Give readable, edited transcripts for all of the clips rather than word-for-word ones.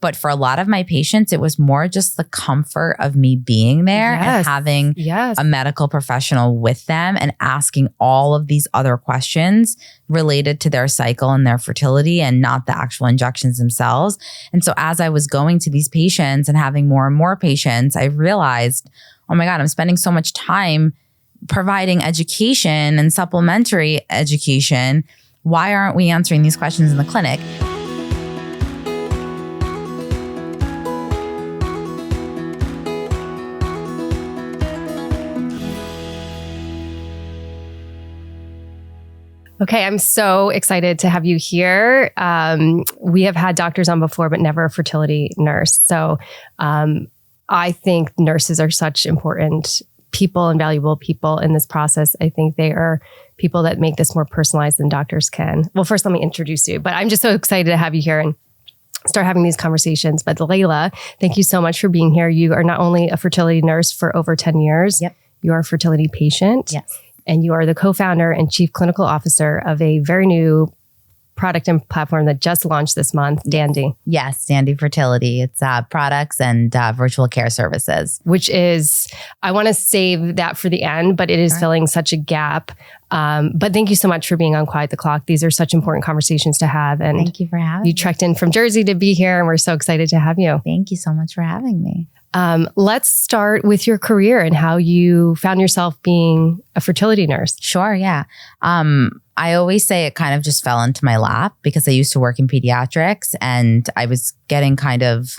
But for a lot of my patients, it was more just the comfort of me being there and having a medical professional with them and asking all of these other questions related to their cycle and their fertility and not the actual injections themselves. And so as I was going to these patients and having more and more patients, I realized, oh my God, I'm spending so much time providing education and supplementary education. Why aren't we answering these questions in the clinic? Okay, I'm so excited to have you here. We have had doctors on before, but never a fertility nurse. So I think nurses are such important people and valuable people in this process. I think they are people that make this more personalized than doctors can. Well, first, let me introduce you. But I'm just so excited to have you here and start having these conversations. But Leyla, thank you so much for being here. You are not only a fertility nurse for over 10 years, you are a fertility patient. Yes. And you are the co-founder and chief clinical officer of a very new product and platform that just launched this month, Dandi. Yes, Dandi Fertility. It's products and virtual care services. Which is, I want to save that for the end, but it is filling such a gap. But thank you so much for being on Quiet the Clock. These are such important conversations to have. And thank you for having me. You trekked in from Jersey to be here, and we're so excited to have you. Thank you so much for having me. Let's start with your career and how you found yourself being a fertility nurse. Sure, yeah. I always say it kind of just fell into my lap because I used to work in pediatrics and I was getting kind of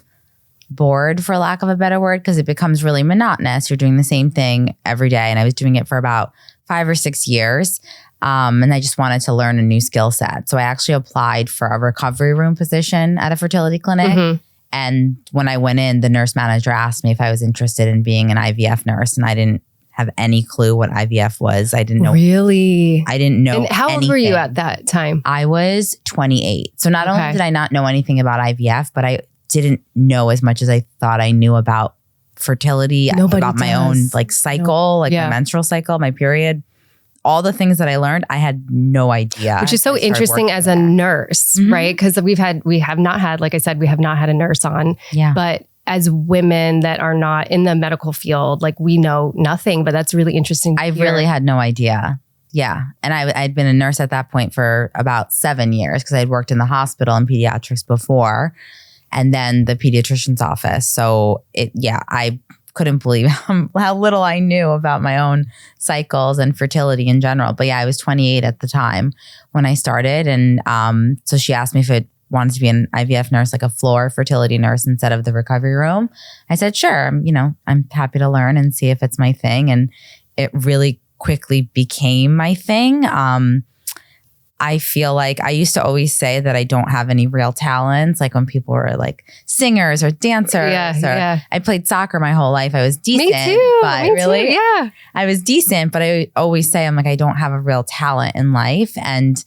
bored, for lack of a better word, because it becomes really monotonous. You're doing the same thing every day. And I was doing it for about 5 or 6 years. And I just wanted to learn a new skill set. So I actually applied for a recovery room position at a fertility clinic. Mm-hmm. And when I went in, the nurse manager asked me if I was interested in being an IVF nurse. And I didn't have any clue what IVF was. I didn't know. Really? I didn't know. And how old were you at that time? I was 28. So not only did I not know anything about IVF, but I didn't know as much as I thought I knew about fertility, about my own cycle, my menstrual cycle, my period. All the things that I learned, I had no idea. Which is so interesting as a nurse, right? Because we have not had, like I said, we have not had a nurse on. Yeah. But as women that are not in the medical field, we know nothing, but that's really interesting. I really had no idea. Yeah. And I'd been a nurse at that point for about 7 years because I'd worked in the hospital in pediatrics before and then the pediatrician's office. So I couldn't believe how little I knew about my own cycles and fertility in general. But I was 28 at the time when I started. And so she asked me if I wanted to be an IVF nurse, like a floor fertility nurse instead of the recovery room. I said, sure, I'm happy to learn and see if it's my thing. And it really quickly became my thing. I feel like I used to always say that I don't have any real talents. Like when people were like singers or dancers. I played soccer my whole life. I was decent. Me too. But Me really, too. Yeah. I was decent, but I always say I don't have a real talent in life. And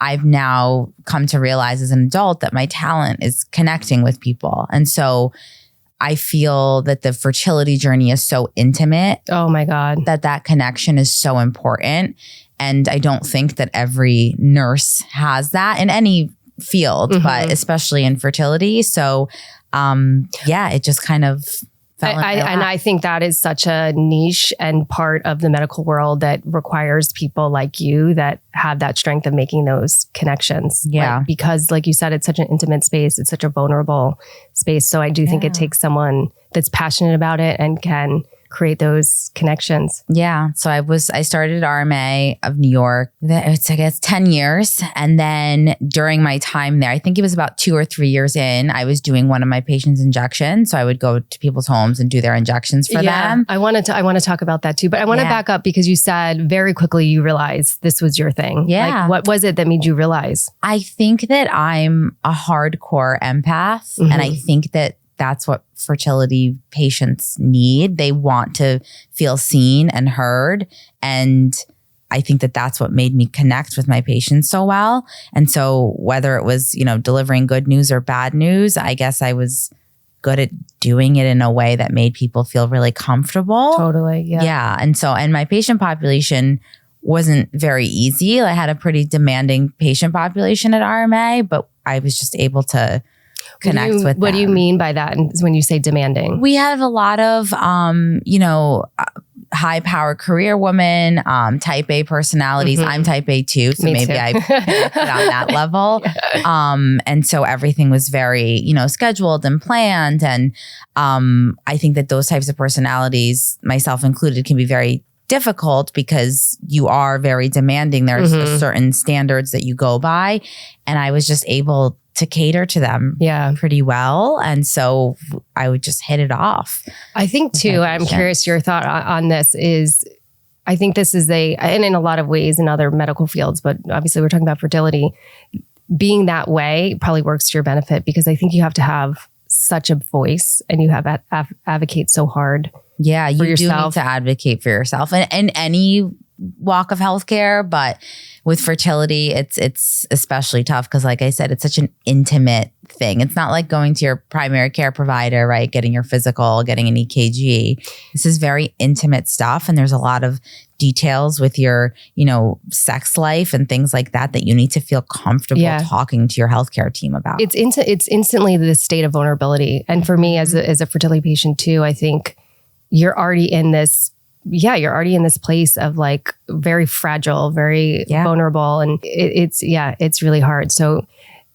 I've now come to realize as an adult that my talent is connecting with people. And so I feel that the fertility journey is so intimate. Oh my God. That connection is so important. And I don't think that every nurse has that in any field, but especially in fertility. So it just kind of fell into my lap. And I think that is such a niche and part of the medical world that requires people like you that have that strength of making those connections. Yeah. Because like you said, it's such an intimate space. It's such a vulnerable space. So I do think it takes someone that's passionate about it and can create those connections. Yeah. So I started RMA of New York. It's, I guess, 10 years. And then during my time there, I think it was about 2 or 3 years in, I was doing one of my patients' injections. So I would go to people's homes and do their injections for them. I want to talk about that too, but I want to back up because you said very quickly you realized this was your thing. Yeah. What was it that made you realize? I think that I'm a hardcore empath. And I think that that's what fertility patients need. They want to feel seen and heard. And I think that that's what made me connect with my patients so well. And so whether it was, delivering good news or bad news, I guess I was good at doing it in a way that made people feel really comfortable. Totally. Yeah. Yeah. And my patient population wasn't very easy. I had a pretty demanding patient population at RMA, but I was just able to connect with them. What do you mean by that when you say demanding? We have a lot of, high power career women, type A personalities. I'm type A too. So maybe I connected on that level. And so everything was very, scheduled and planned. And I think that those types of personalities, myself included, can be very difficult because you are very demanding. There's certain standards that you go by. And I was just able to cater to them pretty well. And so I would just hit it off. I think too, I'm curious your thought on this is, I think this is and in a lot of ways in other medical fields, but obviously we're talking about fertility, being that way probably works to your benefit because I think you have to have such a voice and you have advocate so hard. Yeah, you yourself. Do need to advocate for yourself in any walk of healthcare, but with fertility, it's especially tough because, like I said, it's such an intimate thing. It's not like going to your primary care provider, right? Getting your physical, getting an EKG. This is very intimate stuff, and there's a lot of details with your, sex life and things like that you need to feel comfortable talking to your healthcare team about. It's instantly the state of vulnerability, and for me as a fertility patient too, I think you're already in this. Yeah, you're already in this place of like very fragile, very vulnerable. And it's really hard. So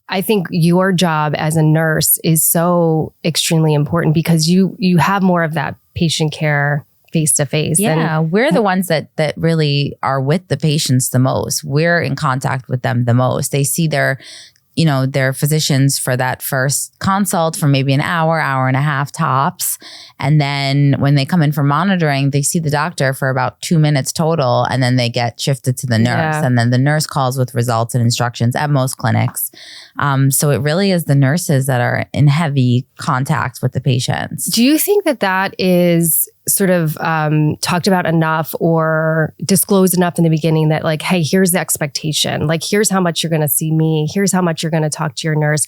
I think your job as a nurse is so extremely important because you have more of that patient care face to face. Yeah, we're the ones that really are with the patients the most. We're in contact with them the most. They see their physicians for that first consult for maybe an hour and a half tops. And then when they come in for monitoring, they see the doctor for about 2 minutes total. And then they get shifted to the nurse. Yeah. And then the nurse calls with results and instructions at most clinics. So it really is the nurses that are in heavy contact with the patients. Do you think that is sort of talked about enough or disclosed enough in the beginning that like, hey, here's the expectation. Like, here's how much you're going to see me. Here's how much you're going to talk to your nurse.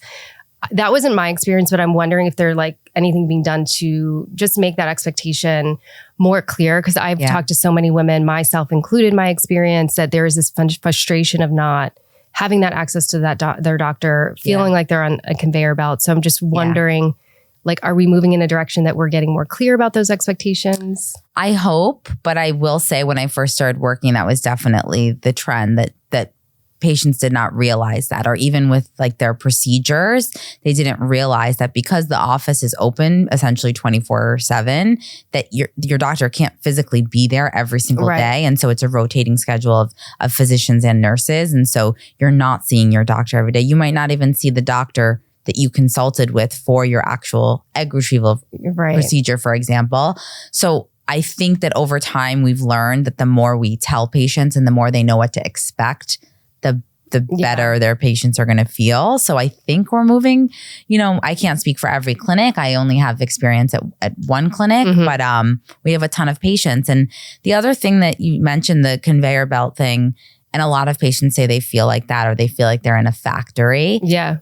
That wasn't my experience, but I'm wondering if there's like anything being done to just make that expectation more clear. Because I've talked to so many women, myself included, my experience that there is this frustration of not having that access to their doctor, feeling like they're on a conveyor belt. So I'm just wondering, like, are we moving in a direction that we're getting more clear about those expectations? I hope, but I will say when I first started working, that was definitely the trend that patients did not realize that, or even with like their procedures, they didn't realize that because the office is open essentially 24/7, that your doctor can't physically be there every single day. And so it's a rotating schedule of physicians and nurses. And so you're not seeing your doctor every day. You might not even see the doctor that you consulted with for your actual egg retrieval procedure, for example. So I think that over time we've learned that the more we tell patients and the more they know what to expect, the better their patients are going to feel. So I think we're moving, I can't speak for every clinic. I only have experience at one clinic, but we have a ton of patients. And the other thing that you mentioned, the conveyor belt thing, and a lot of patients say they feel like that, or they feel like they're in a factory. Yeah.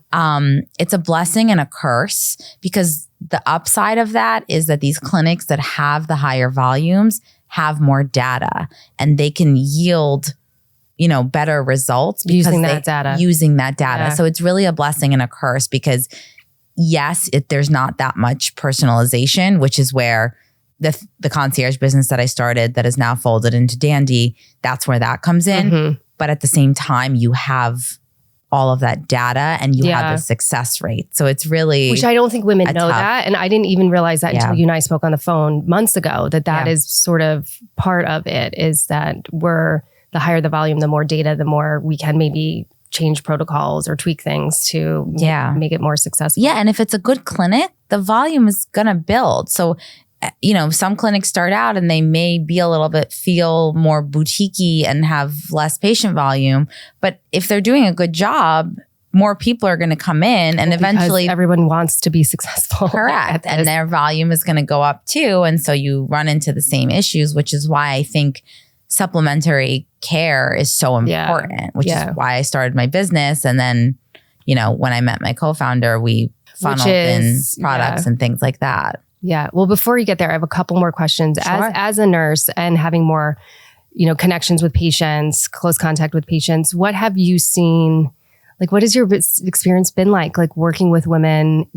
It's a blessing and a curse, because the upside of that is that these clinics that have the higher volumes have more data, and they can yield better results using that data. Yeah. So it's really a blessing and a curse, because yes, there's not that much personalization, which is where the concierge business that I started that is now folded into Dandi, that's where that comes in. But at the same time, you have all of that data and you have the success rate. So it's really, which I don't think women know that. And I didn't even realize that until you and I spoke on the phone months ago, that is sort of part of it, is that the higher the volume, the more data, the more we can maybe change protocols or tweak things to make it more successful. Yeah. And if it's a good clinic, the volume is going to build. So, some clinics start out and they may be a little bit feel more boutique-y and have less patient volume. But if they're doing a good job, more people are going to come in, and eventually everyone wants to be successful. Correct. And their volume is going to go up too. And so you run into the same issues, which is why I think supplementary care is so important, which is why I started my business. And then, when I met my co-founder, we funneled in products and things like that. Yeah. Well, before you get there, I have a couple more questions. Sure. As a nurse and having more, connections with patients, close contact with patients, what have you seen Like, what has your experience been like working with women?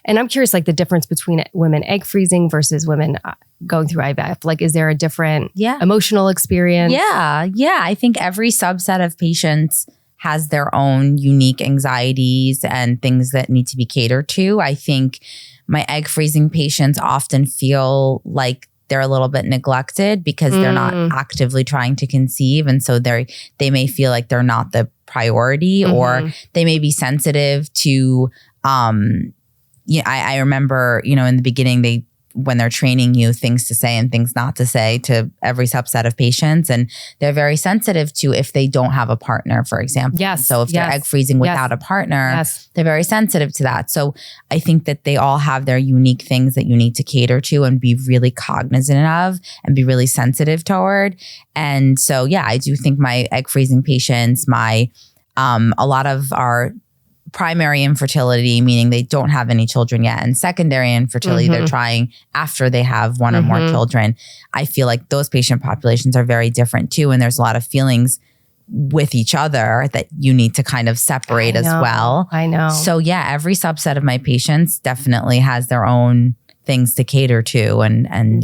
And I'm curious, like the difference between women egg freezing versus women going through IVF. Like, is there a different emotional experience? Yeah. I think every subset of patients has their own unique anxieties and things that need to be catered to. I think my egg freezing patients often feel like they're a little bit neglected because they're not actively trying to conceive. And so they may feel like they're not the priority, or they may be sensitive to, I remember, in the beginning, when they're training you, things to say and things not to say to every subset of patients. And they're very sensitive to if they don't have a partner, for example. Yes. So if they're egg freezing without a partner, they're very sensitive to that. So I think that they all have their unique things that you need to cater to and be really cognizant of and be really sensitive toward. And so, I do think my egg freezing patients, a lot of our primary infertility, meaning they don't have any children yet, and secondary infertility, they're trying after they have one or more children. I feel like those patient populations are very different too. And there's a lot of feelings with each other that you need to kind of separate as well. I know. So every subset of my patients definitely has their own things to cater to. And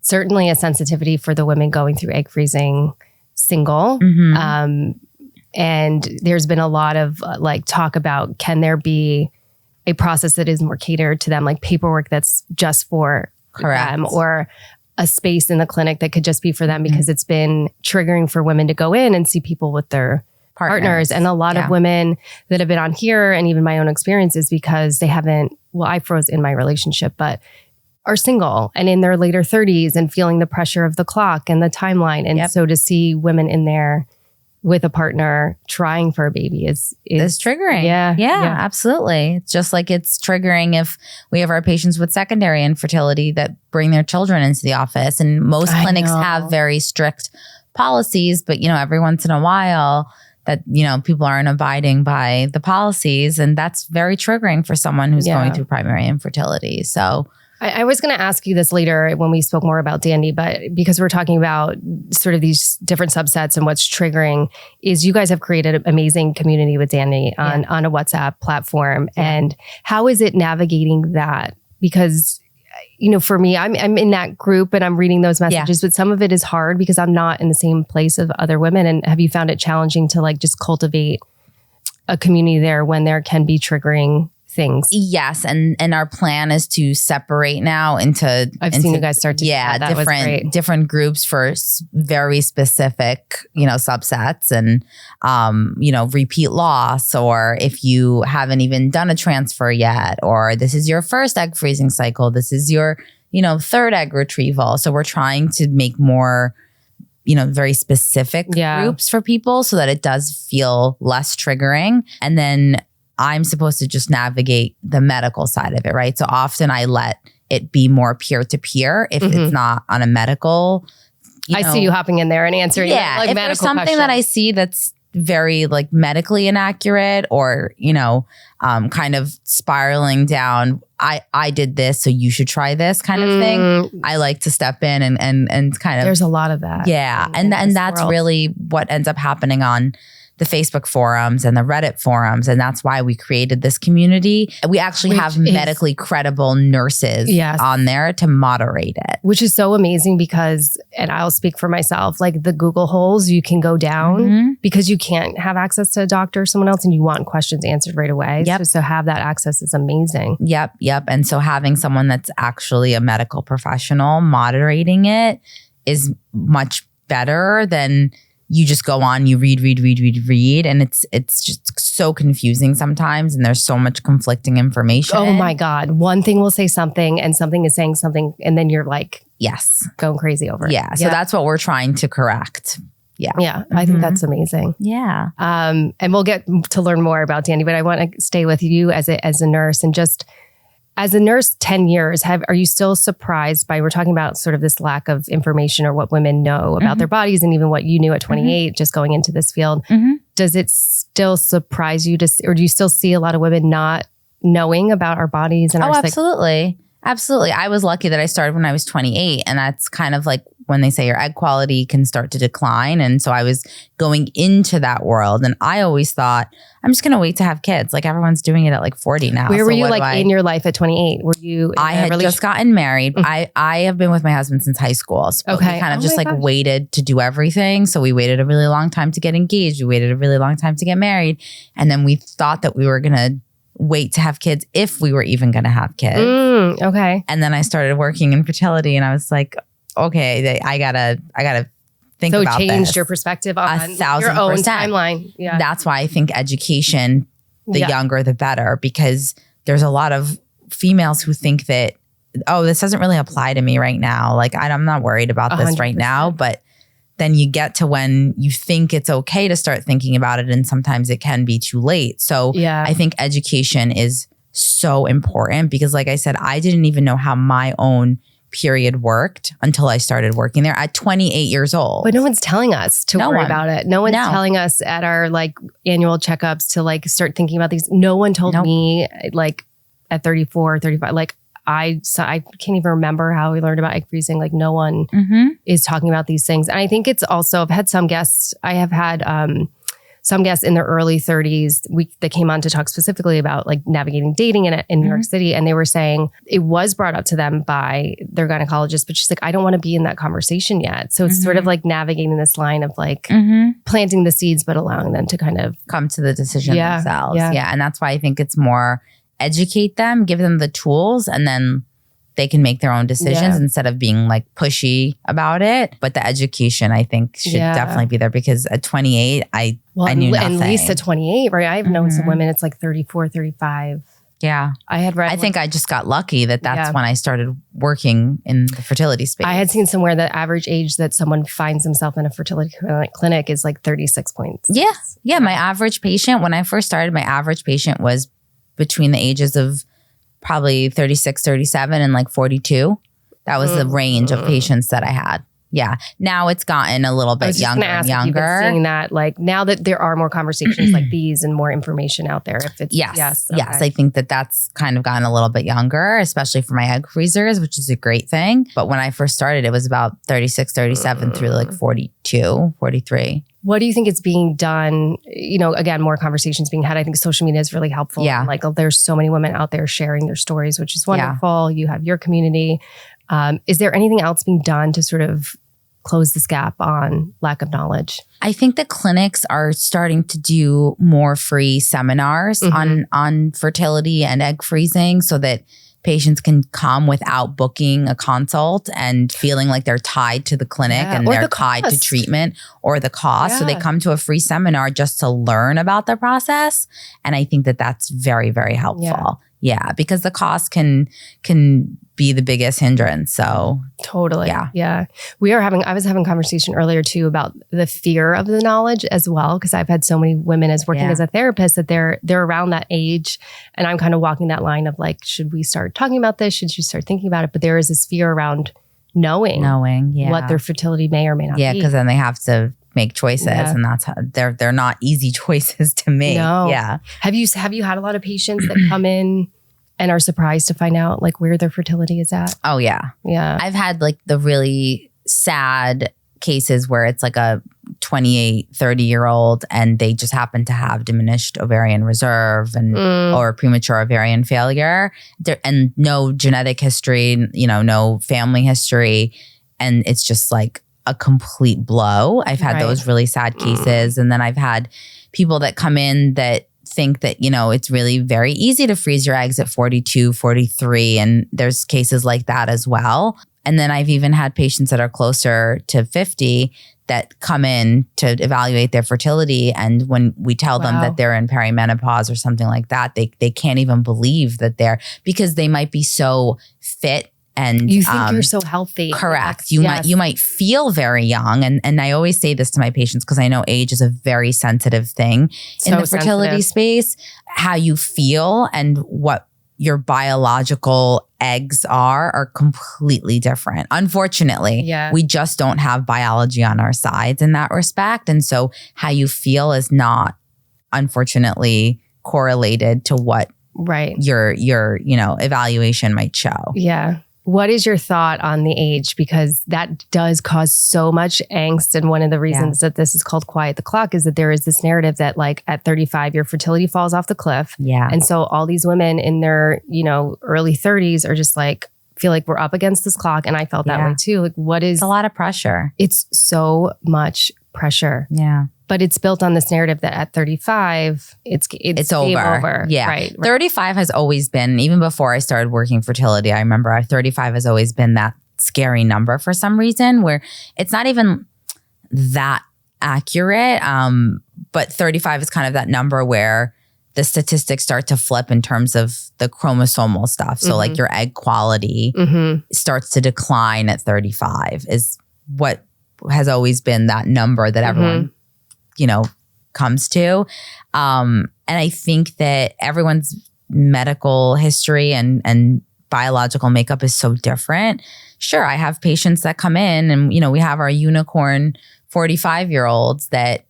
certainly a sensitivity for the women going through egg freezing single. And there's been a lot of talk about, can there be a process that is more catered to them, like paperwork that's just for them, or a space in the clinic that could just be for them, because it's been triggering for women to go in and see people with their partners. And a lot of women that have been on here, and even my own experience, is because they haven't, I froze in my relationship, but are single and in their later 30s and feeling the pressure of the clock and the timeline. And so to see women in there with a partner trying for a baby is triggering. Yeah, absolutely. It's just like it's triggering if we have our patients with secondary infertility that bring their children into the office. And most clinics have very strict policies, but every once in a while that, people aren't abiding by the policies, and that's very triggering for someone who's going through primary infertility. So I was going to ask you this later when we spoke more about Dandi, but because we're talking about sort of these different subsets and what's triggering, is you guys have created an amazing community with Dandi on a WhatsApp platform. And how is it navigating that? Because, for me, I'm in that group and I'm reading those messages, but some of it is hard because I'm not in the same place of other women. And have you found it challenging to just cultivate a community there when there can be triggering things? Yes, and our plan is to separate now into. I've seen you guys start to different groups for very specific subsets, and repeat loss, or if you haven't even done a transfer yet, or this is your first egg freezing cycle, this is your third egg retrieval. So we're trying to make more very specific groups for people so that it does feel less triggering. And then I'm supposed to just navigate the medical side of it, right? So often I let it be more peer-to-peer if it's not on a medical. I see you hopping in there and answering if medical there's something questions that I see that's very medically inaccurate, or kind of spiraling down, I did this, so you should try this kind of thing. I like to step in and kind of. There's a lot of that. Yeah, and that's really what ends up happening on the Facebook forums and the Reddit forums. And that's why we created this community. We actually have medically credible nurses on there to moderate it. Which is so amazing because, and I'll speak for myself, the Google holes you can go down because you can't have access to a doctor or someone else and you want questions answered right away. So have that access is amazing. Yep. And so having someone that's actually a medical professional moderating it is much better than you just go on, you read. And it's just so confusing sometimes. And there's so much conflicting information. Oh my God. One thing will say something and something is saying something. And then you're going crazy over it. Yeah. So that's what we're trying to correct. Yeah. Yeah. I think that's amazing. Yeah. And we'll get to learn more about Dandi, but I want to stay with you as a nurse, and just as a nurse, 10 years, are you still surprised by, we're talking about sort of this lack of information or what women know about their bodies, and even what you knew at 28, just going into this field. Does it still surprise you or do you still see a lot of women not knowing about our bodies? And absolutely. Absolutely. I was lucky that I started when I was 28, and that's kind of when they say your egg quality can start to decline. And so I was going into that world, and I always thought, I'm just going to wait to have kids. Like everyone's doing it at like 40 now. Where were you in your life at 28? Were you I had just gotten married. I have been with my husband since high school. So we kind of just waited to do everything. So we waited a really long time to get engaged. We waited a really long time to get married. And then we thought that we were going to wait to have kids if we were even going to have kids. Okay. And then I started working in fertility, and I was like, okay, I gotta think about this. So it changed your perspective on 1,000%. Your own timeline. Yeah. That's why I think education, the younger, the better, because there's a lot of females who think that, oh, this doesn't really apply to me right now. Like I'm not worried about this 100%. right now. But then you get to when you think it's okay to start thinking about it, and sometimes it can be too late. So I think education is so important, because like I said, I didn't even know how my own period worked until I started working there at 28 years old. But no one's telling us to worry about it. No one's telling us at our like annual checkups to like start thinking about these. No one told me like at 34, 35, like I can't even remember how we learned about egg freezing. Like no one is talking about these things. And I think it's also, I've had some guests, I have had some guests in their early 30s that came on to talk specifically about like navigating dating in New York City. And they were saying it was brought up to them by their gynecologist, but she's like, I don't want to be in that conversation yet. So it's sort of like navigating this line of like planting the seeds, but allowing them to kind of come to the decision themselves. Yeah. And that's why I think it's more educate them, give them the tools, and then they can make their own decisions instead of being like pushy about it. But the education, I think, should definitely be there, because at 28, I knew nothing. At least at 28, right? I've known some women, it's like 34, 35. Yeah. I think I just got lucky that's when I started working in the fertility space. I had seen somewhere the average age that someone finds himself in a fertility clinic is like 36 points. Yeah. Yeah. My average patient, when I first started, my average patient was between the ages of probably 36, 37 and like 42. That was the range of patients that I had. Yeah. Now it's gotten a little bit younger and younger. If you've been seeing that, like now that there are more conversations like these and more information out there. If it's yes. I think that's kind of gotten a little bit younger, especially for my egg freezers, which is a great thing. But when I first started, it was about 36, 37 through like 42, 43. What do you think is being done? You know, again, more conversations being had. I think social media is really helpful. Yeah. Like there's so many women out there sharing their stories, which is wonderful. You have your community. Is there anything else being done to sort of close this gap on lack of knowledge? I think the clinics are starting to do more free seminars on fertility and egg freezing, so that patients can come without booking a consult and feeling like they're tied to the clinic and they're tied to treatment or the cost. Yeah. So they come to a free seminar just to learn about the process. And I think that's very, very helpful. Yeah, because the cost can be the biggest hindrance. So totally. Yeah. I was having a conversation earlier too about the fear of the knowledge as well. Cause I've had so many women as working as a therapist that they're around that age. And I'm kind of walking that line of like, should we start talking about this? Should you start thinking about it? But there is this fear around knowing what their fertility may or may not be. Yeah. Cause then they have to make choices and that's how they're not easy choices to make. No. Yeah. Have you had a lot of patients that come in and are surprised to find out like where their fertility is at? Oh yeah. Yeah. I've had like the really sad cases where it's like a 28, 30-year-old and they just happen to have diminished ovarian reserve and or premature ovarian failure and no genetic history, no family history. And it's just like a complete blow. I've had those really sad cases. And then I've had people that come in that think that, it's really very easy to freeze your eggs at 42, 43. And there's cases like that as well. And then I've even had patients that are closer to 50 that come in to evaluate their fertility. And when we tell them that they're in perimenopause or something like that, they can't even believe that because they might be so fit. And you think you're so healthy. Correct. You might feel very young. And I always say this to my patients because I know age is a very sensitive thing in the fertility space. How you feel and what your biological eggs are completely different. Unfortunately, we just don't have biology on our sides in that respect. And so how you feel is not, unfortunately, correlated to what your evaluation might show. Yeah. What is your thought on the age? Because that does cause so much angst. And one of the reasons that this is called Quiet the Clock is that there is this narrative that like at 35, your fertility falls off the cliff. Yeah. And so all these women in their, early 30s are just like, feel like we're up against this clock. And I felt that way too. Like it's a lot of pressure. It's so much pressure. Yeah. But it's built on this narrative that at 35, it's over. Yeah. Right. 35 has always been, even before I started working fertility, I remember 35 has always been that scary number for some reason, where it's not even that accurate. But 35 is kind of that number where the statistics start to flip in terms of the chromosomal stuff. So like your egg quality starts to decline at 35 is what has always been that number that everyone comes to. And I think that everyone's medical history and biological makeup is so different. Sure, I have patients that come in and, we have our unicorn 45-year-olds that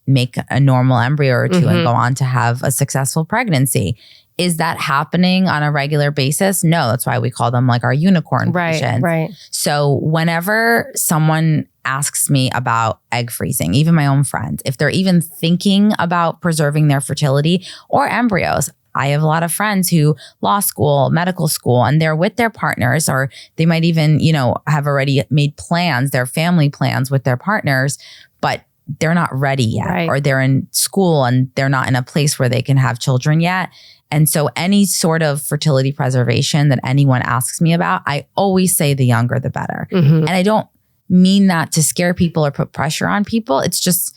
make a normal embryo or two and go on to have a successful pregnancy. Is that happening on a regular basis? No, that's why we call them like our unicorn patients. Right. So whenever someone asks me about egg freezing, even my own friends, if they're even thinking about preserving their fertility or embryos, I have a lot of friends who law school, medical school, and they're with their partners, or they might even, have already made plans, their family plans with their partners, but they're not ready yet, or they're in school and they're not in a place where they can have children yet. And so any sort of fertility preservation that anyone asks me about, I always say the younger, the better. And I don't mean that to scare people or put pressure on people. It's just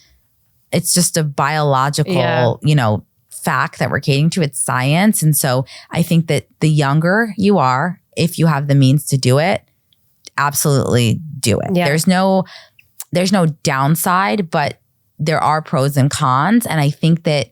a biological, fact that we're catering to. It's science. And so I think that the younger you are, if you have the means to do it, absolutely do it. Yeah. There's no downside, but there are pros and cons. And I think that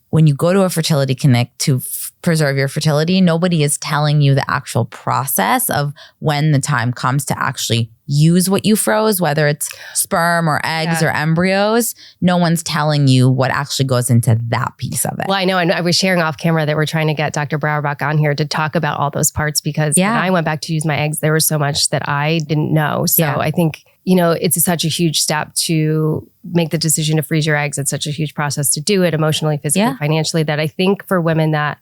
when you go to a fertility clinic to preserve your fertility, nobody is telling you the actual process of when the time comes to actually use what you froze, whether it's sperm or eggs or embryos. No one's telling you what actually goes into that piece of it. Well, I know. And I was sharing off camera that we're trying to get Dr. Brauerbach on here to talk about all those parts, because when I went back to use my eggs, there was so much that I didn't know. So I think, it's such a huge step to make the decision to freeze your eggs. It's such a huge process to do it emotionally, physically, financially, that I think for women that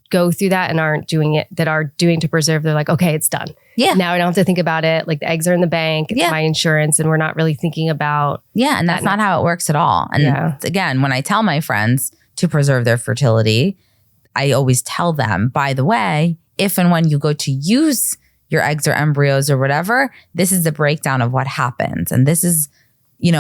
go through that and aren't doing it, that are doing to preserve, they're like, okay, it's done. Yeah. Now I don't have to think about it. Like the eggs are in the bank, it's my insurance, and we're not really thinking about. Yeah. And that's not how it works at all. And again, when I tell my friends to preserve their fertility, I always tell them, by the way, if and when you go to use your eggs or embryos or whatever, this is the breakdown of what happens. And this is,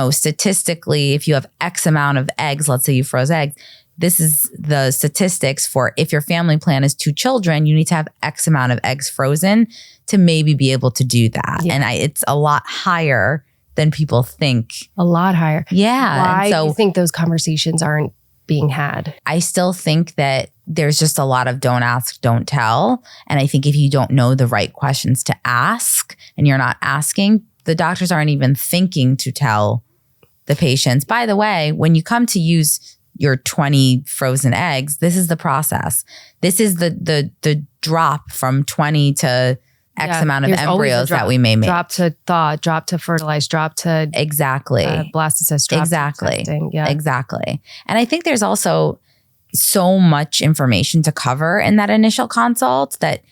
statistically, if you have X amount of eggs, let's say you froze eggs, this is the statistics for if your family plan is 2 children, you need to have X amount of eggs frozen to maybe be able to do that. Yeah. And it's a lot higher than people think. A lot higher. Yeah. Why do you think those conversations aren't being had? I still think that there's just a lot of don't ask, don't tell. And I think if you don't know the right questions to ask and you're not asking, the doctors aren't even thinking to tell the patients, by the way, when you come to use your 20 frozen eggs, this is the process. This is the drop from 20 to X amount of embryos that we may make. Drop to thaw, drop to fertilize, drop to blastocyst, drop exactly. to testing. Yeah. Exactly. And I think there's also so much information to cover in that initial consult that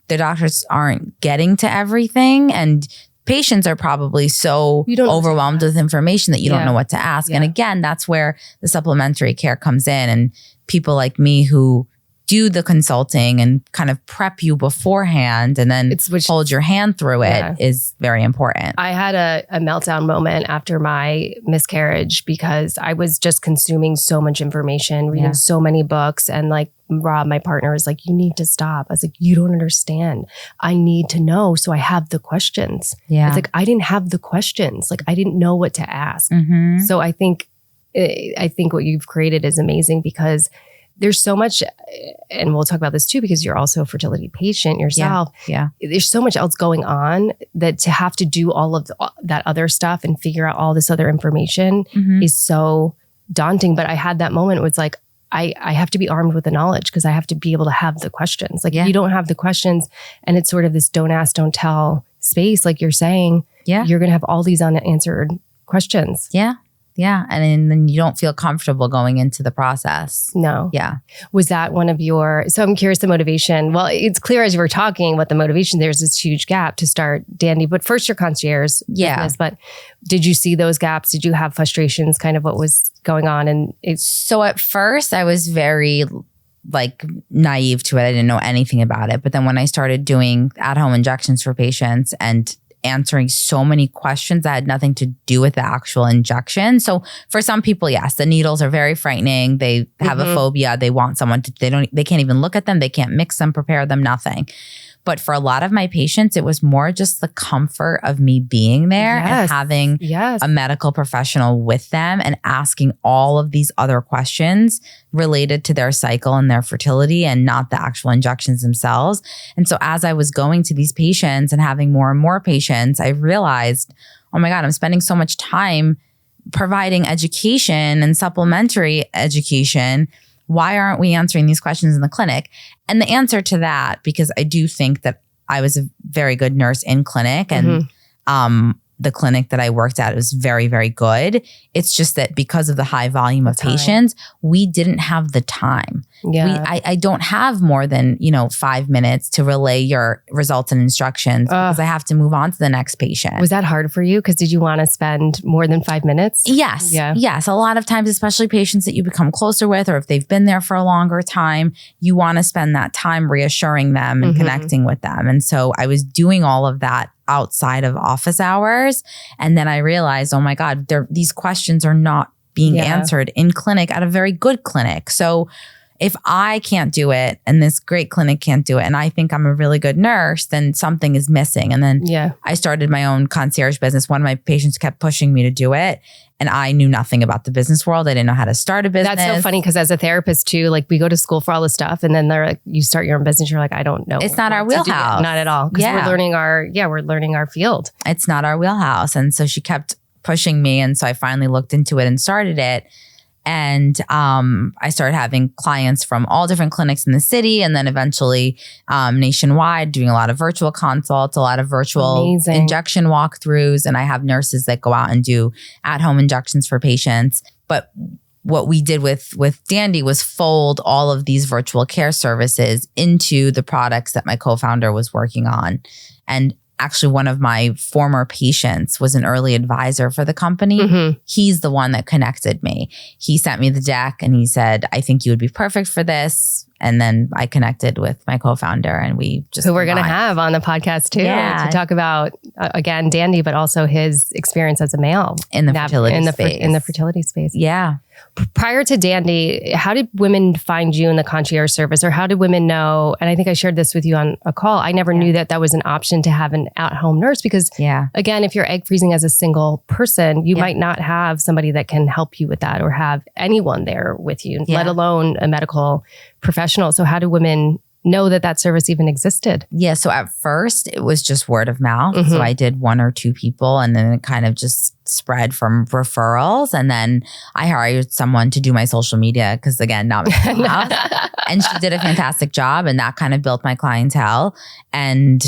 the doctors aren't getting to everything. And patients are probably so overwhelmed with information that you don't know what to ask. And again, that's where the supplementary care comes in, and people like me who do the consulting and kind of prep you beforehand and then hold your hand through it is very important. I had a meltdown moment after my miscarriage because I was just consuming so much information, reading so many books, and like Rob, my partner, was like, you need to stop. I was like, you don't understand. I need to know. So I have the questions. Yeah. It's like, I didn't have the questions. Like I didn't know what to ask. Mm-hmm. So I think what you've created is amazing, because there's so much, and we'll talk about this too, because you're also a fertility patient yourself. Yeah. There's so much else going on that to have to do all of that other stuff and figure out all this other information is so daunting. But I had that moment where it's like, I have to be armed with the knowledge because I have to be able to have the questions. Like if you don't have the questions and it's sort of this don't ask, don't tell space, like you're saying, you're going to have all these unanswered questions. Yeah. Yeah. And then you don't feel comfortable going into the process. No. Yeah. Was that one of your, so I'm curious the motivation. Well, it's clear as you were talking what the motivation, there's this huge gap to start Dandi, but first your concierge business, but did you see those gaps? Did you have frustrations, kind of what was going on? And so at first I was very like naive to it. I didn't know anything about it. But then when I started doing at-home injections for patients and answering so many questions that had nothing to do with the actual injection. So for some people, yes, the needles are very frightening. They have a phobia. They want someone to, they can't even look at them. They can't mix them, prepare them, nothing. But for a lot of my patients, it was more just the comfort of me being there and having a medical professional with them and asking all of these other questions related to their cycle and their fertility and not the actual injections themselves. And so as I was going to these patients and having more and more patients, I realized, oh my God, I'm spending so much time providing education and supplementary education. Why aren't we answering these questions in the clinic? And the answer to that, because I do think that I was a very good nurse in clinic and the clinic that I worked at was very, very good. It's just that because of the high volume of patients, we didn't have the time. I don't have more than 5 minutes to relay your results and instructions because I have to move on to the next patient. Was that hard for you? Because did you want to spend more than 5 minutes? Yes. Yes. A lot of times, especially patients that you become closer with, or if they've been there for a longer time, you want to spend that time reassuring them and connecting with them. And so I was doing all of that outside of office hours. And then I realized, oh my God, these questions are not being answered in clinic at a very good clinic. So if I can't do it and this great clinic can't do it, and I think I'm a really good nurse, then something is missing. And then I started my own concierge business. One of my patients kept pushing me to do it. And I knew nothing about the business world. I didn't know how to start a business. That's so funny because as a therapist too, like we go to school for all this stuff and then they're like, you start your own business. You're like, I don't know. It's not our wheelhouse. Not at all. Because we're learning our field. It's not our wheelhouse. And so she kept pushing me. And so I finally looked into it and started it. And I started having clients from all different clinics in the city and then eventually nationwide, doing a lot of virtual consults, a lot of virtual injection walkthroughs. And I have nurses that go out and do at-home injections for patients. But what we did with Dandi was fold all of these virtual care services into the products that my co-founder was working on. And actually, one of my former patients was an early advisor for the company. He's the one that connected me. He sent me the deck and he said, I think you would be perfect for this. And then I connected with my co-founder and we just— who we're going to have on the podcast too to talk about, again, Dandi, but also his experience as a male. In the fertility space. In the fertility space. Yeah. Prior to Dandi, how did women find you in the concierge service, or how did women know? And I think I shared this with you on a call. I never knew that was an option to have an at-home nurse because, again, if you're egg freezing as a single person, you might not have somebody that can help you with that or have anyone there with you, let alone a medical professional. So how do women know that service even existed? Yeah. So at first it was just word of mouth. So I did 1 or 2 people and then it kind of just spread from referrals. And then I hired someone to do my social media because, again, not my house. And she did a fantastic job and that kind of built my clientele. And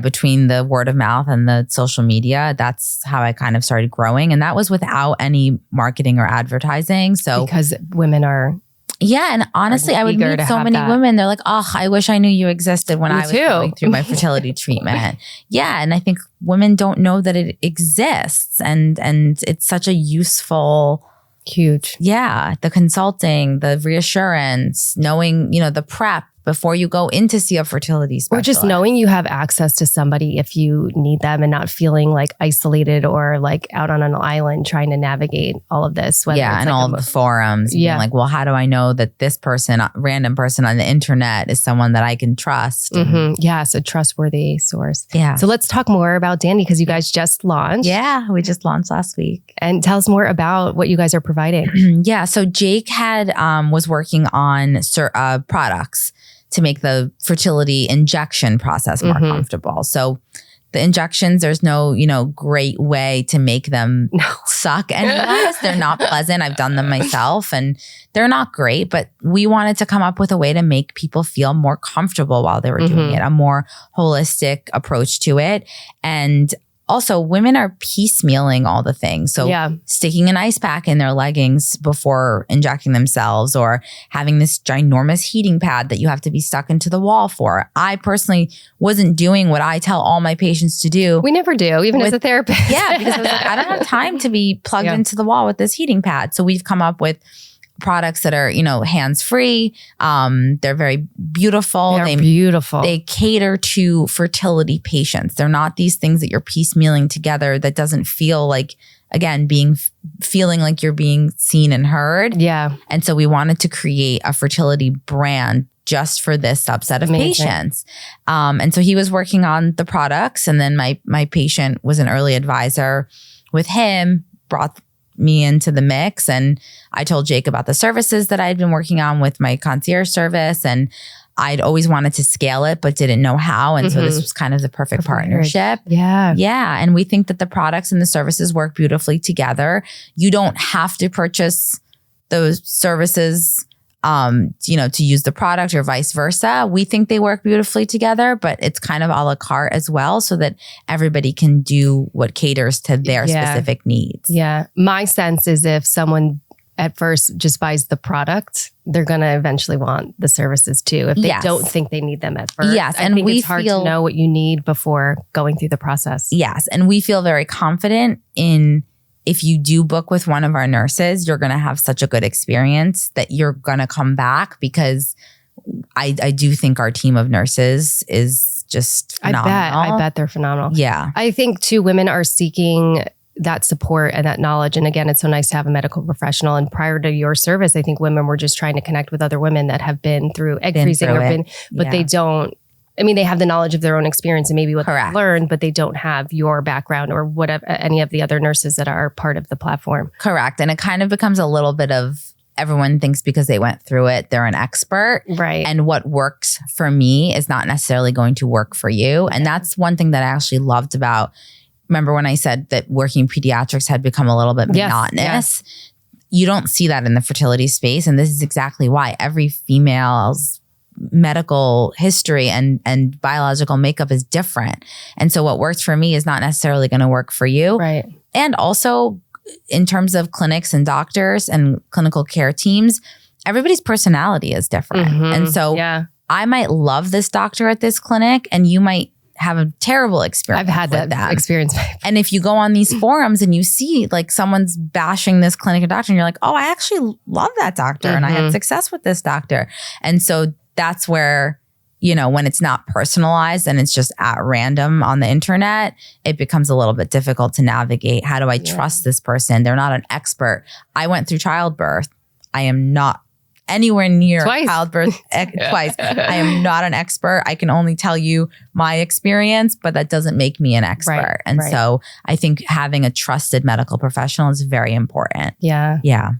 between the word of mouth and the social media, that's how I kind of started growing. And that was without any marketing or advertising. So because women are— and honestly, I would meet so many women. They're like, oh, I wish I knew you existed when I was going through my fertility treatment. And I think women don't know that it exists. And it's such a useful— huge. The consulting, the reassurance, knowing, the prep before you go in to see a fertility specialist. Or just knowing you have access to somebody if you need them and not feeling like isolated or like out on an island trying to navigate all of this. And all of the forums. Being like, well, how do I know that this person, random person on the internet is someone that I can trust? So trustworthy source. So let's talk more about Dandi because you guys just launched. We just launched last week. And tell us more about what you guys are providing. So Jake was working on products to make the fertility injection process more comfortable. So the injections, there's no, great way to make them suck endless. They're not pleasant. I've done them myself and they're not great, but we wanted to come up with a way to make people feel more comfortable while they were doing it, a more holistic approach to it. And also, women are piecemealing all the things. So sticking an ice pack in their leggings before injecting themselves, or having this ginormous heating pad that you have to be stuck into the wall for. I personally wasn't doing what I tell all my patients to do. We never do, even as a therapist. Yeah, because I was like, I don't have time to be plugged into the wall with this heating pad. So we've come up with products that are, hands-free. They're very beautiful. They're beautiful. They cater to fertility patients. They're not these things that you're piecemealing together that doesn't feel like, again, feeling like you're being seen and heard. Yeah. And so we wanted to create a fertility brand just for this subset of patients. And so he was working on the products, and then my patient was an early advisor with him, brought me into the mix, and I told Jake about the services that I'd been working on with my concierge service, and I'd always wanted to scale it but didn't know how, and so this was kind of the perfect partnership. Yeah. And we think that the products and the services work beautifully together. You don't have to purchase those services to use the product or vice versa. We think they work beautifully together, but it's kind of a la carte as well, so that everybody can do what caters to their specific needs. Yeah. My sense is if someone at first just buys the product, they're going to eventually want the services too, if they don't think they need them at first. Yes. I think it's hard to know what you need before going through the process. Yes. And we feel very confident in, if you do book with one of our nurses, you're going to have such a good experience that you're going to come back, because I do think our team of nurses is just phenomenal. I bet they're phenomenal. Yeah. I think too, women are seeking that support and that knowledge. And again, it's so nice to have a medical professional. And prior to your service, I think women were just trying to connect with other women that have been through egg freezing but they don't. I mean, they have the knowledge of their own experience and maybe what they've learned, but they don't have your background or whatever, any of the other nurses that are part of the platform. Correct. And it kind of becomes a little bit of, everyone thinks because they went through it, they're an expert. Right. And what works for me is not necessarily going to work for you. And that's one thing that I actually loved about, remember when I said that working in pediatrics had become a little bit monotonous? Yes. You don't see that in the fertility space. And this is exactly why. Every female's medical history and biological makeup is different. And so what works for me is not necessarily going to work for you. Right. And also in terms of clinics and doctors and clinical care teams, everybody's personality is different. And so I might love this doctor at this clinic and you might have a terrible experience. I've had that experience. And if you go on these forums and you see like someone's bashing this clinic or doctor and you're like, oh, I actually love that doctor and I had success with this doctor. And so that's where, when it's not personalized and it's just at random on the internet, it becomes a little bit difficult to navigate. How do I trust this person? They're not an expert. I went through childbirth. I am not anywhere near childbirth twice. I am not an expert. I can only tell you my experience, but that doesn't make me an expert. So I think having a trusted medical professional is very important. Yeah. Yeah.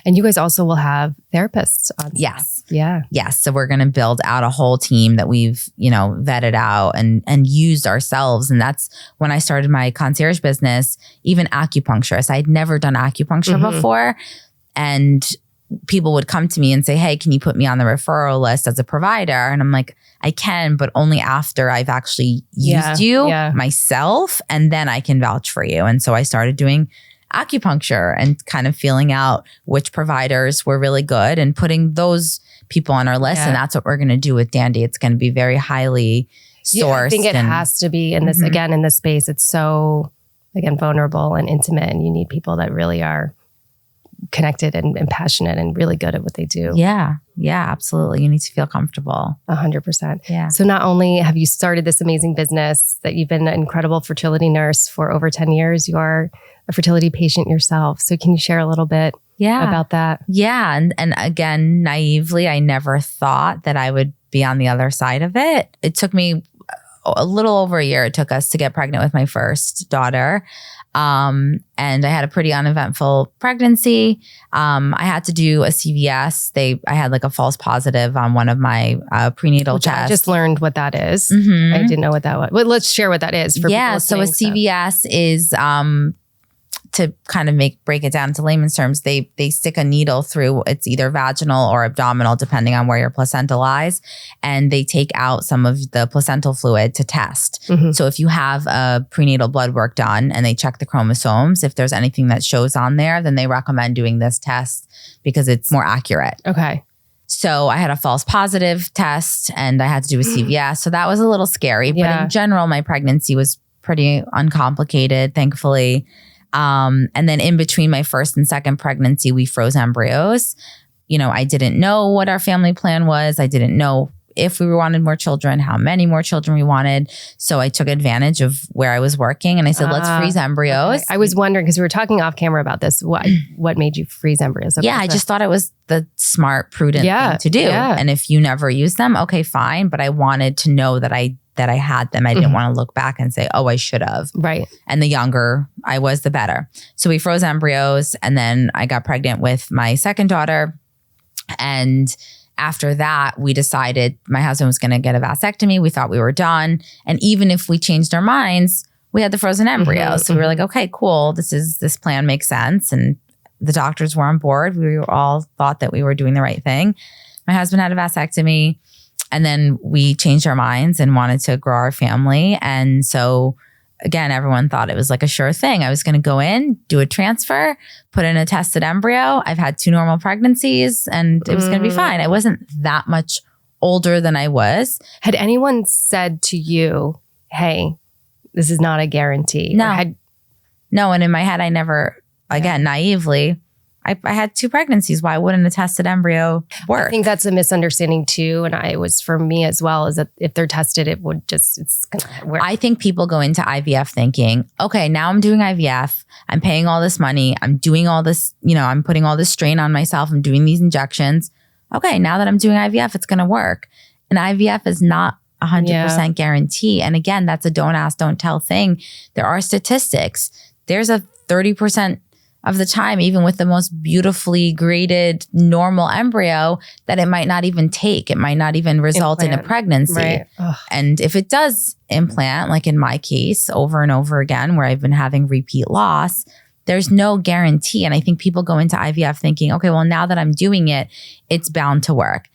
And you guys also will have therapists on staff. Yes. Yeah. Yes. So we're going to build out a whole team that we've, vetted out and used ourselves. And that's when I started my concierge business, even acupuncturists. I'd never done acupuncture before. And people would come to me and say, hey, can you put me on the referral list as a provider? And I'm like, I can, but only after I've actually used you myself. And then I can vouch for you. And so I started doing acupuncture and kind of feeling out which providers were really good and putting those people on our list. And that's what we're going to do with Dandi. It's going to be very highly sourced. I think it has to be in this, again, in this space. It's so, again, vulnerable and intimate, and you need people that really are connected and passionate and really good at what they do. Yeah. Yeah, absolutely. You need to feel comfortable. 100%. Yeah. So not only have you started this amazing business, that you've been an incredible fertility nurse for over 10 years, you're a fertility patient yourself. So can you share a little bit about that? Yeah. And again, naively, I never thought that I would be on the other side of it. It took me a little over a year. It took us to get pregnant with my first daughter. And I had a pretty uneventful pregnancy. I had to do a CVS. I had like a false positive on one of my prenatal tests. I just learned what that is. I didn't know what that was. Well, let's share what that is for people listening. So a CVS is to kind of break it down to layman's terms, they stick a needle through, it's either vaginal or abdominal, depending on where your placenta lies. And they take out some of the placental fluid to test. Mm-hmm. So if you have a prenatal blood work done and they check the chromosomes, if there's anything that shows on there, then they recommend doing this test because it's more accurate. Okay. So I had a false positive test and I had to do a CVS. So that was a little scary. But in general, my pregnancy was pretty uncomplicated, thankfully. And then in between my first and second pregnancy, we froze embryos. I didn't know what our family plan was. I didn't know if we wanted more children, how many more children we wanted. So I took advantage of where I was working and I said, let's freeze embryos. Okay. I was wondering, because we were talking off camera about this, what made you freeze embryos? Okay, I just thought it was the smart, prudent thing to do. Yeah. And if you never use them, okay, fine. But I wanted to know that I had them. I didn't want to look back and say, oh, I should have. Right. And the younger I was, the better. So we froze embryos and then I got pregnant with my second daughter. And after that, we decided my husband was going to get a vasectomy. We thought we were done. And even if we changed our minds, we had the frozen embryos. So we were like, okay, cool. This plan makes sense. And the doctors were on board. We all thought that we were doing the right thing. My husband had a vasectomy. And then we changed our minds and wanted to grow our family. And so again, everyone thought it was like a sure thing. I was going to go in, do a transfer, put in a tested embryo. I've had 2 normal pregnancies and it was going to be fine. I wasn't that much older than I was. Had anyone said to you, hey, this is not a guarantee? No. No. And in my head, I never, again, naively, I had 2 pregnancies. Why wouldn't a tested embryo work? I think that's a misunderstanding too. And it was for me as well, is that if they're tested, it's going to work. I think people go into IVF thinking, okay, now I'm doing IVF. I'm paying all this money. I'm doing all this, I'm putting all this strain on myself. I'm doing these injections. Okay, now that I'm doing IVF, it's going to work. And IVF is not 100% guarantee. And again, that's a don't ask, don't tell thing. There are statistics. There's a 30% of the time, even with the most beautifully graded normal embryo, that it might not even take. It might not even result in a pregnancy. Right. And if it does implant, like in my case, over and over again, where I've been having repeat loss, there's no guarantee. And I think people go into IVF thinking, okay, well, now that I'm doing it, it's bound to work.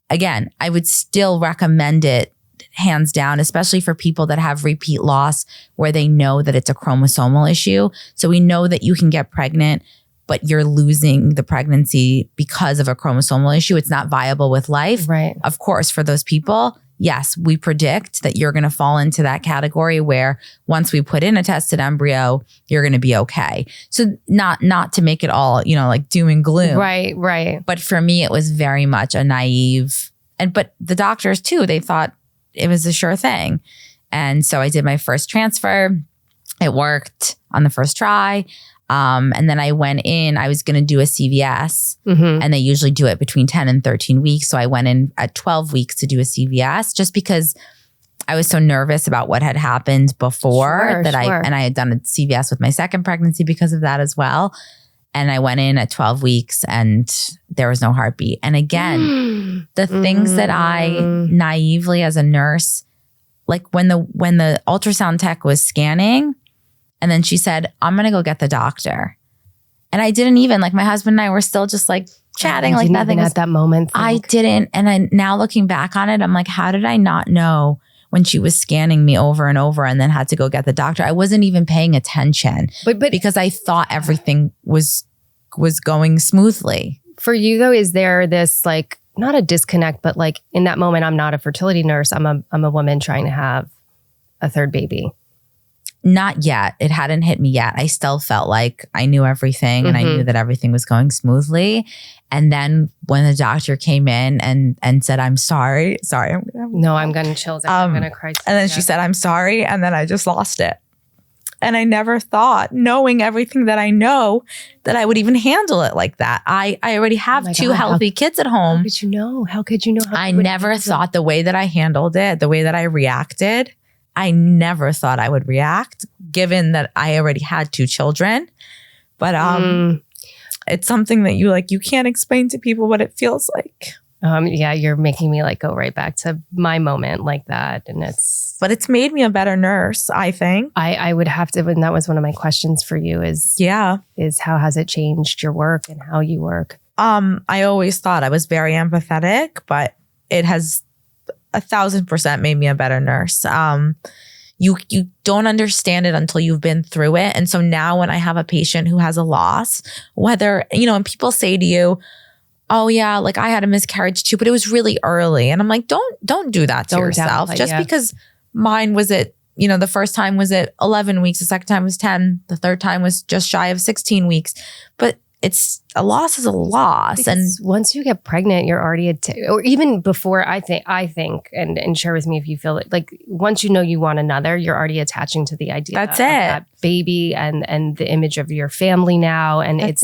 Again, I would still recommend it hands down, especially for people that have repeat loss where they know that it's a chromosomal issue. So we know that you can get pregnant, but you're losing the pregnancy because of a chromosomal issue. It's not viable with life. Right. Of course, for those people, yes, we predict that you're going to fall into that category where once we put in a tested embryo, you're going to be okay. So not to make it all, like doom and gloom. Right, right. But for me, it was very much a naive, but the doctors too, they thought it was a sure thing. And so I did my first transfer. It worked on the first try. And then I went in, I was going to do a CVS and they usually do it between 10 and 13 weeks. So I went in at 12 weeks to do a CVS just because I was so nervous about what had happened before I had done a CVS with my second pregnancy because of that as well. And I went in at 12 weeks and there was no heartbeat. And again, the things that I naively as a nurse, like when the ultrasound tech was scanning and then she said, I'm going to go get the doctor. And I didn't even, like my husband and I were still just like chatting like nothing at that moment. I didn't. And now looking back on it, I'm like, how did I not know when she was scanning me over and over and then had to go get the doctor? I wasn't even paying attention but because I thought everything was going smoothly. For you though, is there this like, not a disconnect, but like in that moment, I'm not a fertility nurse. I'm a woman trying to have a third baby. Not yet. It hadn't hit me yet. I still felt like I knew everything and I knew that everything was going smoothly. And then when the doctor came in and said, I'm sorry. I'm going to chills. I'm going to cry. And then she said, I'm sorry. And then I just lost it. And I never thought, knowing everything that I know, that I would even handle it like that. I already have two healthy kids at home. How could you know? How could you know? I never thought the way that I handled it, the way that I reacted, I never thought I would react, given that I already had 2 children. But it's something that you can't explain to people what it feels like. Yeah, you're making me like go right back to my moment like that. And but it's made me a better nurse, I think. I would have to, and that was one of my questions for you is how has it changed your work and how you work? I always thought I was very empathetic, but it has 1,000% made me a better nurse. You don't understand it until you've been through it. And so now when I have a patient who has a loss, whether, and people say to you, oh yeah, like I had a miscarriage too, but it was really early. And I'm like, don't do that to yourself. Just because mine was at, the first time was at 11 weeks, the second time was 10, the third time was just shy of 16 weeks. But a loss is a loss. Because and once you get pregnant, you're already or even before, I think, and share with me if you feel it, like once you know you want another, you're already attaching to the idea of that baby and the image of your family now. And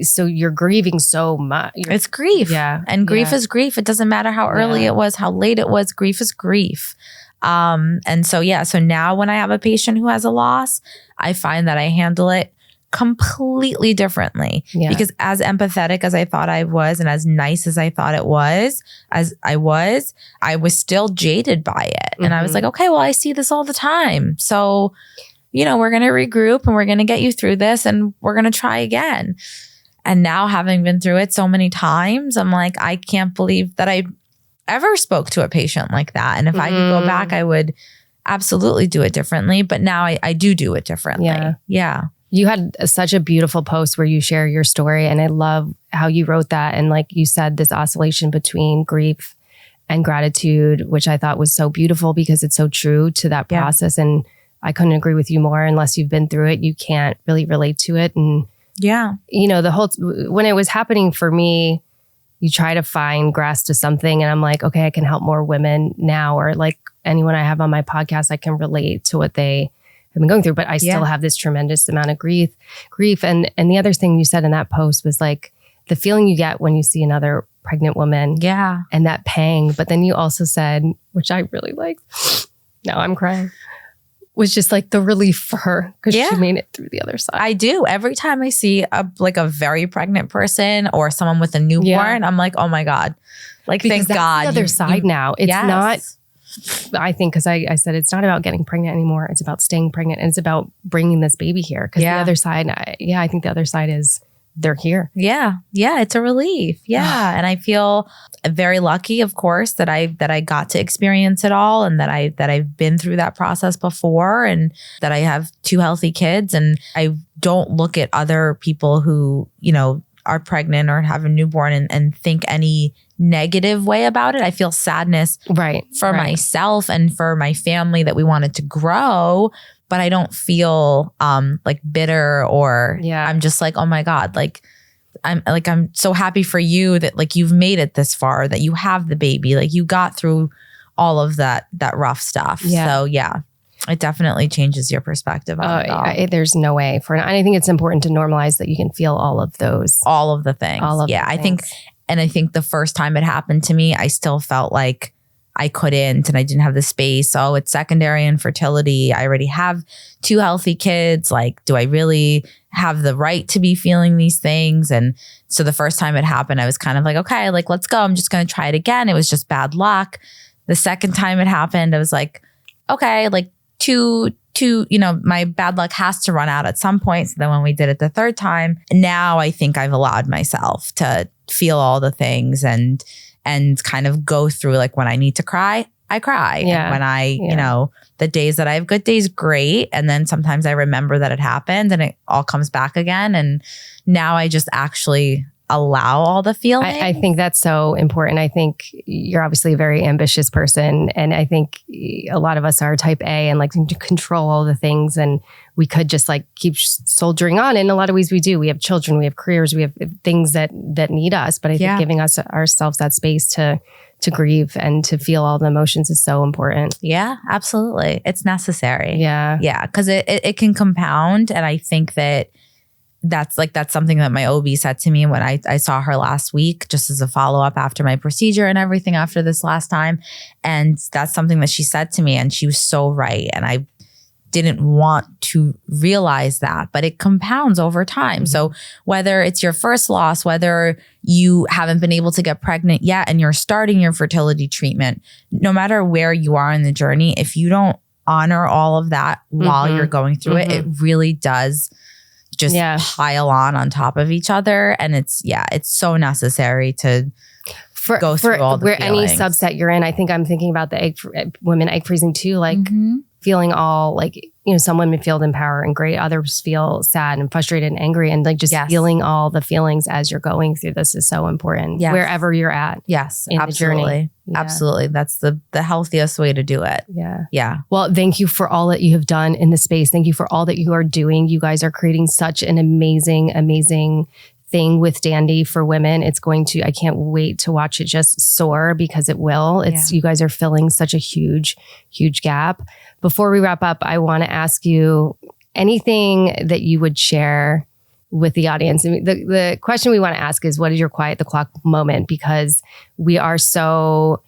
so you're grieving so much. It's grief. Yeah. And grief is grief. It doesn't matter how early it was, how late it was. Grief is grief. And so now when I have a patient who has a loss, I find that I handle it completely differently because as empathetic as I thought I was and as nice as I thought it was, I was still jaded by it. And I was like, okay, well, I see this all the time. So, we're going to regroup and we're going to get you through this and we're going to try again. And now having been through it so many times, I'm like, I can't believe that I ever spoke to a patient like that. And if I could go back, I would absolutely do it differently. But now I do it differently. Yeah. You had such a beautiful post where you share your story, and I love how you wrote that. And like you said, this oscillation between grief and gratitude, which I thought was so beautiful because it's so true to that process. And I couldn't agree with you more. Unless you've been through it, you can't really relate to it. And when it was happening for me, you try to find grasp to something, and I'm like, okay, I can help more women now, or like anyone I have on my podcast, I can relate to what they have been going through, but I still have this tremendous amount of grief. And the other thing you said in that post was like the feeling you get when you see another pregnant woman. Yeah. And that pang. But then you also said, which I really liked, now I'm crying, was just like the relief for her because she made it through the other side. I do. Every time I see a very pregnant person or someone with a newborn, I'm like, oh my God. Like, because thank God. The other side now. It's not, I think, because I said it's not about getting pregnant anymore. It's about staying pregnant, and it's about bringing this baby here. Because the other side, I think the other side is they're here. Yeah. It's a relief. Yeah. And I feel very lucky, of course, that I got to experience it all, and that I've been through that process before, and that I have 2 healthy kids. And I don't look at other people who, are pregnant or have a newborn and think any negative way about it. I feel sadness for myself and for my family that we wanted to grow, but I don't feel like bitter or I'm just like, oh my God, I'm so happy for you that like you've made it this far, that you have the baby, like you got through all of that rough stuff. So it definitely changes your perspective on it all. There's no way and I think it's important to normalize that you can feel all of those. All of the things. I think the first time it happened to me, I still felt like I couldn't and I didn't have the space. Oh, it's secondary infertility. I already have 2 healthy kids. Like, do I really have the right to be feeling these things? And so the first time it happened, I was kind of like, okay, like, let's go. I'm just going to try it again. It was just bad luck. The second time it happened, I was like, okay, like my bad luck has to run out at some point. So then when we did it the third time, now I think I've allowed myself to feel all the things and kind of go through, like, when I need to cry, I cry. And when I, the days that I have good days, great. And then sometimes I remember that it happened and it all comes back again. And now I just actually allow all the feelings. I think that's so important. I think you're obviously a very ambitious person. And I think a lot of us are type A and like to control all the things. And we could just like keep soldiering on. In a lot of ways we do. We have children, we have careers, we have things that need us. But I think giving ourselves that space to grieve and to feel all the emotions is so important. Yeah, absolutely. It's necessary. Yeah. Yeah. Because it can compound. And I think that's something that my OB said to me when I saw her last week, just as a follow-up after my procedure and everything after this last time. And that's something that she said to me, and she was so right. And I didn't want to realize that, but it compounds over time. So whether it's your first loss, whether you haven't been able to get pregnant yet and you're starting your fertility treatment, no matter where you are in the journey, if you don't honor all of that while you're going through it, it really does just pile on top of each other. And it's so necessary to go through all the feelings. Any subset you're in. I think I'm thinking about the women egg freezing too, like feeling all like, some women feel empowered and great. Others feel sad and frustrated and angry, and like just feeling all the feelings as you're going through this is so important wherever you're at. Yes, in absolutely. The journey. Absolutely. That's the healthiest way to do it. Yeah. Yeah. Well, thank you for all that you have done in the space. Thank you for all that you are doing. You guys are creating such an amazing, amazing thing with Dandi for women. I can't wait to watch it just soar, because it will. You guys are filling such a huge, huge gap. Before we wrap up, I want to ask you anything that you would share with the audience. I mean, the question we want to ask is, what is your quiet the clock moment? Because we are so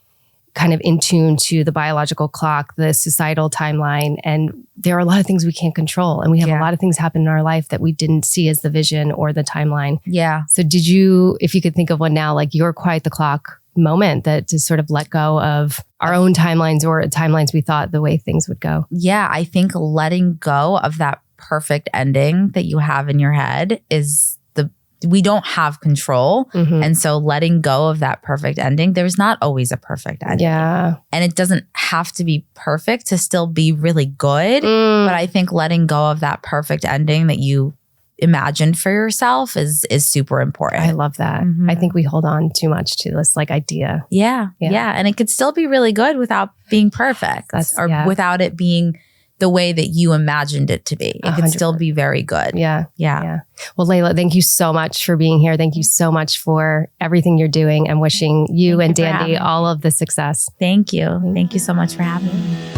kind of in tune to the biological clock, the societal timeline, and there are a lot of things we can't control. And we have a lot of things happen in our life that we didn't see as the vision or the timeline. Yeah. So if you could think of one now, like your quiet the clock moment, that to sort of let go of our own timelines or timelines we thought the way things would go. Yeah. I think letting go of that perfect ending that you have in your head we don't have control. And so letting go of that perfect ending, there's not always a perfect ending. Yeah. And it doesn't have to be perfect to still be really good. But I think letting go of that perfect ending that you imagined for yourself is super important. I love that. I think we hold on too much to this idea. Yeah. And it could still be really good without being perfect without it being the way that you imagined it to be. It can still be very good. Yeah. Well, Leyla, thank you so much for being here. Thank you so much for everything you're doing. I'm wishing you and Dandi all of the success. Thank you. Thank you so much for having me.